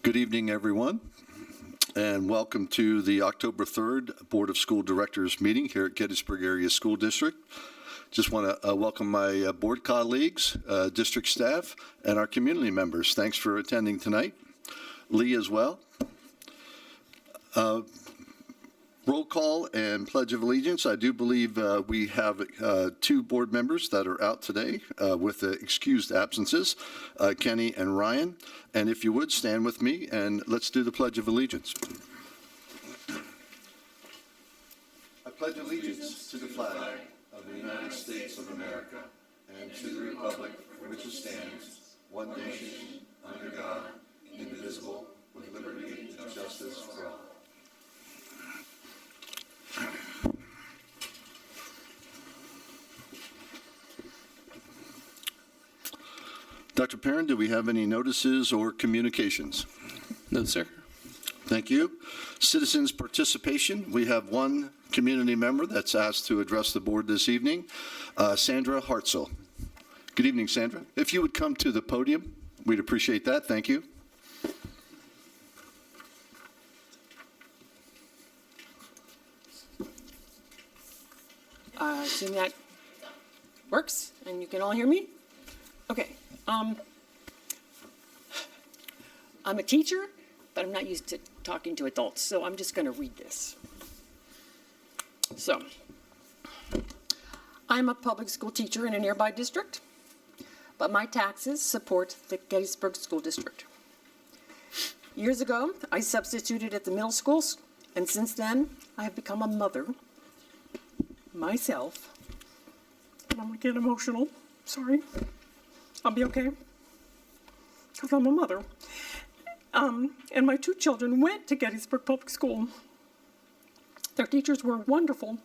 Good evening, everyone, and welcome to the October 3rd Board of School Directors meeting here at Gettysburg Area School District. Just want to welcome my board colleagues, district staff, and our community members. Thanks for attending tonight. Lee as well. Roll call and Pledge of Allegiance. I do believe we have two board members that are out today with excused absences, Kenny and Ryan. And if you would, stand with me and let's do the Pledge of Allegiance. I pledge allegiance to the flag of the United States of America and to the republic for which it stands, one nation, under God, indivisible, with liberty and justice for all. Dr. Perrin, do we have any notices or communications? No, sir. Thank you. Citizens participation. We have one community member that's asked to address the board this evening, Sandra Hartzell. Good evening, Sandra. If you would come to the podium, we'd appreciate that. Thank you. Assume that works and you can all hear me? Okay. I'm a teacher, but I'm not used to talking to adults, so I'm just going to read this. So, I'm a public school teacher in a nearby district, but my taxes support the Gettysburg School District. Years ago, I substituted at the middle schools, and since then, I have become a mother myself. And I'm going to get emotional. Sorry. I'll be okay, because I'm a mother. And my two children went to Gettysburg Public School. Their teachers were wonderful.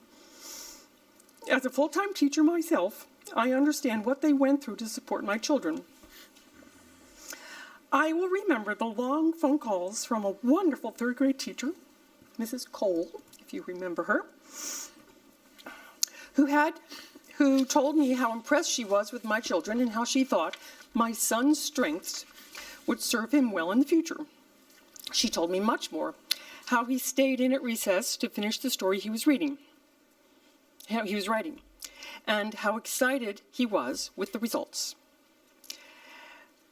As a full-time teacher myself, I understand what they went through to support my children. I will remember the long phone calls from a wonderful third grade teacher, Mrs. Cole, if you remember her, who told me how impressed she was with my children and how she thought my son's strengths would serve him well in the future. She told me much more, how he stayed in at recess to finish the story he was writing, and how excited he was with the results.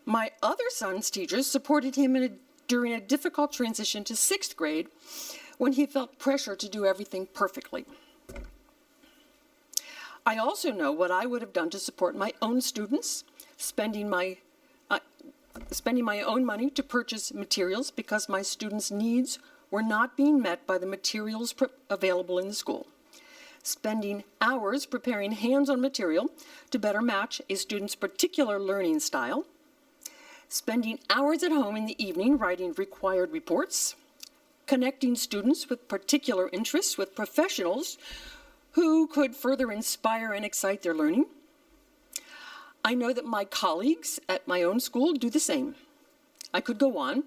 My other son's teachers supported him during a difficult transition to 6th grade when he felt pressure to do everything perfectly. I also know what I would have done to support my own students, spending my own money to purchase materials because my students' needs were not being met by the materials available in the school. Spending hours preparing hands-on material to better match a student's particular learning style. Spending hours at home in the evening writing required reports. Connecting students with particular interests with professionals who could further inspire and excite their learning. I know that my colleagues at my own school do the same. I could go on,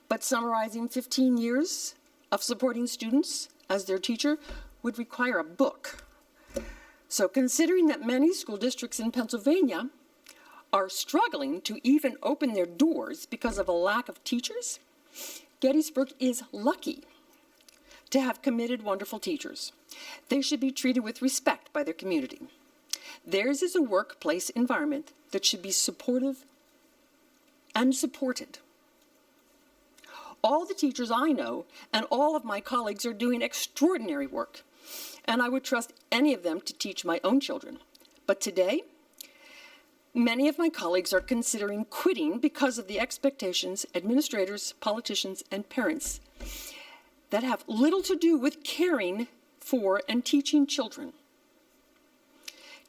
but summarizing 15 years of supporting students as their teacher would require a book. So considering that many school districts in Pennsylvania are struggling to even open their doors because of a lack of teachers, Gettysburg is lucky to have committed, wonderful teachers. They should be treated with respect by their community. Theirs is a workplace environment that should be supportive and supported. All the teachers I know and all of my colleagues are doing extraordinary work, and I would trust any of them to teach my own children. But today, many of my colleagues are considering quitting because of the expectations administrators, politicians, and parents that have little to do with caring for and teaching children.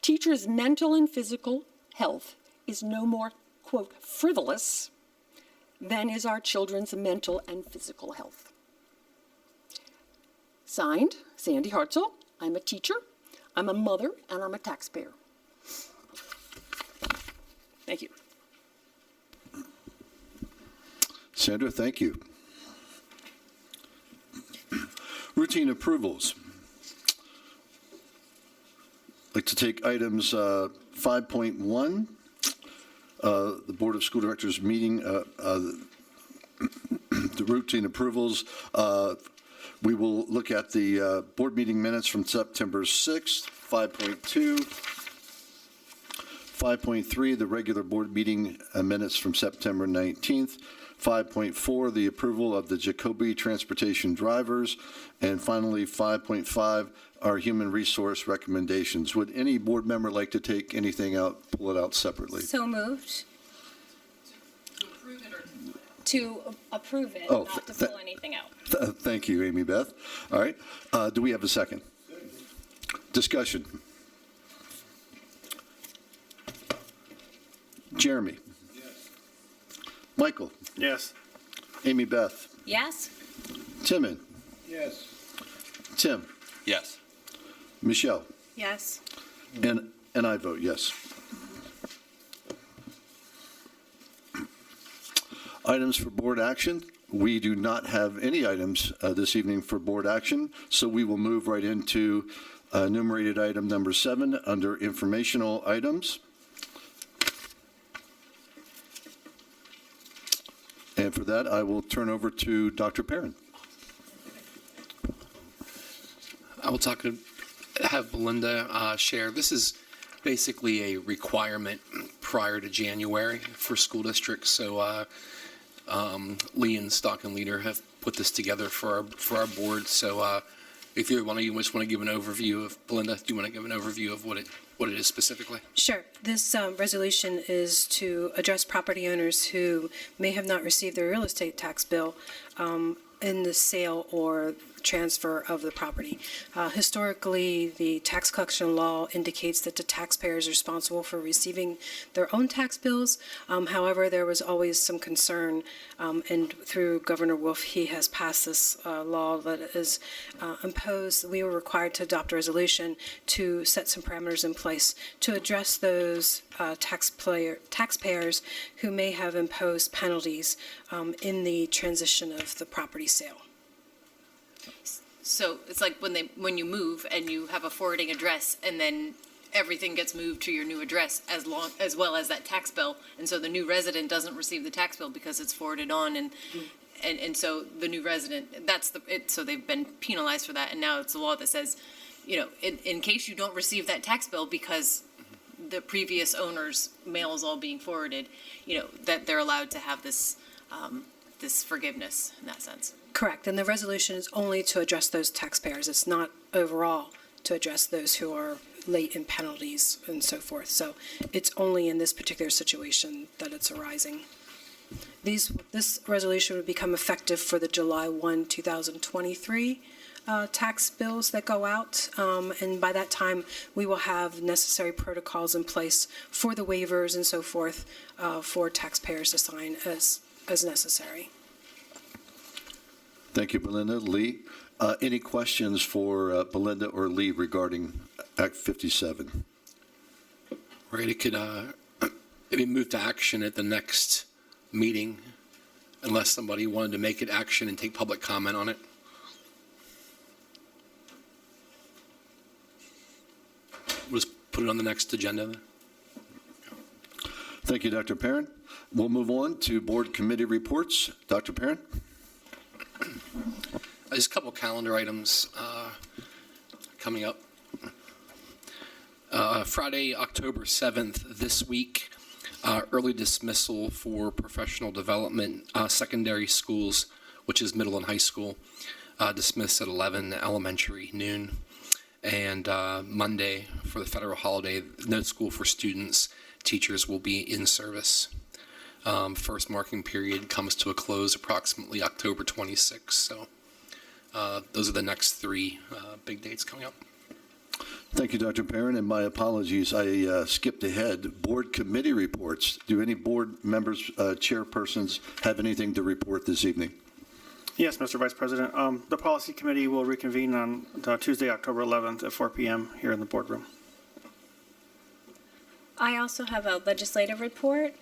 Teachers' mental and physical health is no more, quote, frivolous than is our children's mental and physical health. Signed, Sandy Hartzell. I'm a teacher, I'm a mother, and I'm a taxpayer. Thank you. Sandra, thank you. Routine approvals. I'd like to take items 5.1, the Board of School Directors meeting the routine approvals. We will look at the board meeting minutes from September 6th, 5.2. 5.3, the regular board meeting minutes from September 19th. 5.4, the approval of the Jacoby transportation drivers. And finally, 5.5, our human resource recommendations. Would any board member like to take anything out, pull it out separately? So moved. To approve it, Oh, not to pull anything out. Thank you, Amy Beth. All right. Do we have a second? Discussion. Jeremy? Yes. Michael? Yes. Amy Beth? Yes? Timon? Yes. Tim? Yes. Michelle? Yes. And I vote yes. Items for board action. We do not have any items this evening for board action, so we will move right into enumerated item number 7 under informational items. And for that, I will turn over to Dr. Perrin. I will have Belinda share. This is basically a requirement prior to January for school districts. So Lee and Stockton Leader have put this together for our board. So if you just want to give an overview of, Belinda, do you want to give an overview of what it is specifically? Sure. This resolution is to address property owners who may have not received their real estate tax bill in the sale or transfer of the property. Historically, the tax collection law indicates that the taxpayer is responsible for receiving their own tax bills. However, there was always some concern, and through Governor Wolf, he has passed this law that is imposed. We were required to adopt a resolution to set some parameters in place to address those taxpayers who may have imposed penalties in the transition of the property sale. So it's like when you move and you have a forwarding address and then everything gets moved to your new address as well as that tax bill. And so the new resident doesn't receive the tax bill because it's forwarded on and so the new resident, so they've been penalized for that. And now it's a law that says, in case you don't receive that tax bill because the previous owner's mail is all being forwarded, that they're allowed to have this forgiveness in that sense. Correct, and the resolution is only to address those taxpayers. It's not overall to address those who are late in penalties and so forth. So it's only in this particular situation that it's arising. This resolution would become effective for the July 1, 2023 tax bills that go out, and by that time we will have necessary protocols in place for the waivers and so forth for taxpayers to sign as necessary. Thank you, Belinda. Lee, any questions for Belinda or Lee regarding Act 57? Right, it could be moved to action at the next meeting unless somebody wanted to make it action and take public comment on it. We'll just put it on the next agenda then. Thank you, Dr. Perrin. We'll move on to board committee reports. Dr. Perrin? Just a couple calendar items coming up. Friday, October 7th, this week, early dismissal for professional development secondary schools, which is middle and high school, dismissed at 11, elementary, noon. And Monday, for the federal holiday, no school for students. Teachers will be in service. First marking period comes to a close approximately October 26th. So those are the next 3 big dates coming up. Thank you, Dr. Perrin, and my apologies, I skipped ahead. Board committee reports. Do any board members, chairpersons, have anything to report this evening? Yes, Mr. Vice President. The Policy Committee will reconvene on Tuesday, October 11th at 4 p.m. here in the boardroom. I also have a legislative report.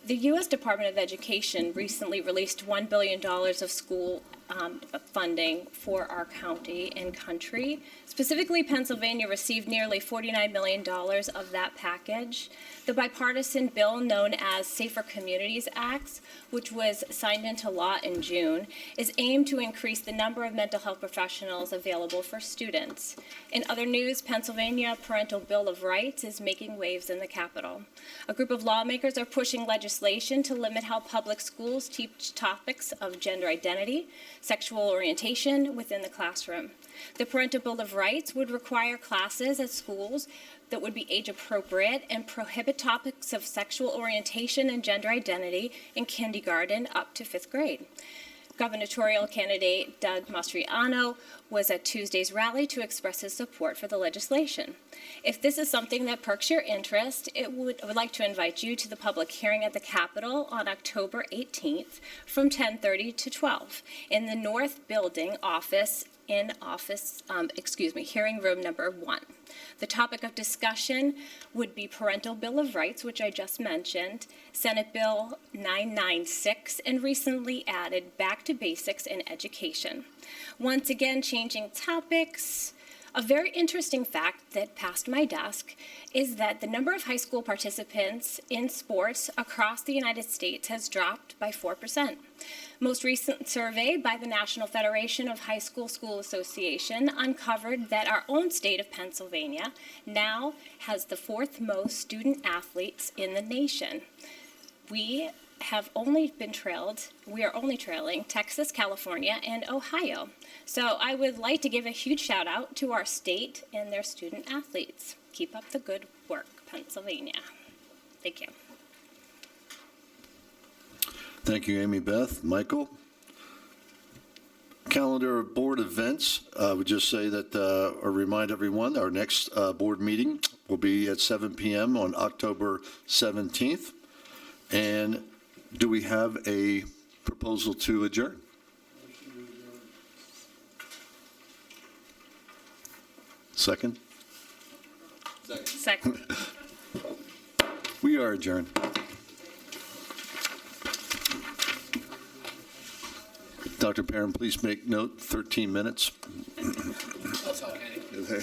The U.S. Department of Education recently released $1 billion of school funding for our county and country. Specifically, Pennsylvania received nearly $49 million of that package. The bipartisan bill known as Safer Communities Act, which was signed into law in June, is aimed to increase the number of mental health professionals available for students. In other news, Pennsylvania Parental Bill of Rights is making waves in the Capitol. A group of lawmakers are pushing legislation to limit how public schools teach topics of gender identity, sexual orientation within the classroom. The Parental Bill of Rights would require classes at schools that would be age appropriate and prohibit topics of sexual orientation and gender identity in kindergarten up to 5th grade. Gubernatorial candidate Doug Mastriano was at Tuesday's rally to express his support for the legislation. If this is something that perks your interest, I would like to invite you to the public hearing at the Capitol on October 18th from 10:30 to 12 in the North Building hearing room number 1. The topic of discussion would be Parental Bill of Rights, which I just mentioned, Senate Bill 996, and recently added Back to Basics in Education. Once again, changing topics, a very interesting fact that passed my desk is that the number of high school participants in sports across the United States has dropped by 4%. Most recent survey by the National Federation of High School Association uncovered that our own state of Pennsylvania now has the 4th most student athletes in the nation. We are only trailing Texas, California, and Ohio. So I would like to give a huge shout out to our state and their student athletes. Keep up the good work, Pennsylvania. Thank you. Thank you, Amy Beth. Michael? Calendar of board events. I would just say that, or remind everyone, our next board meeting will be at 7 p.m. on October 17th. And do we have a proposal to adjourn? Second? Second. We are adjourned. Dr. Perrin, please make note, 13 minutes. That's okay.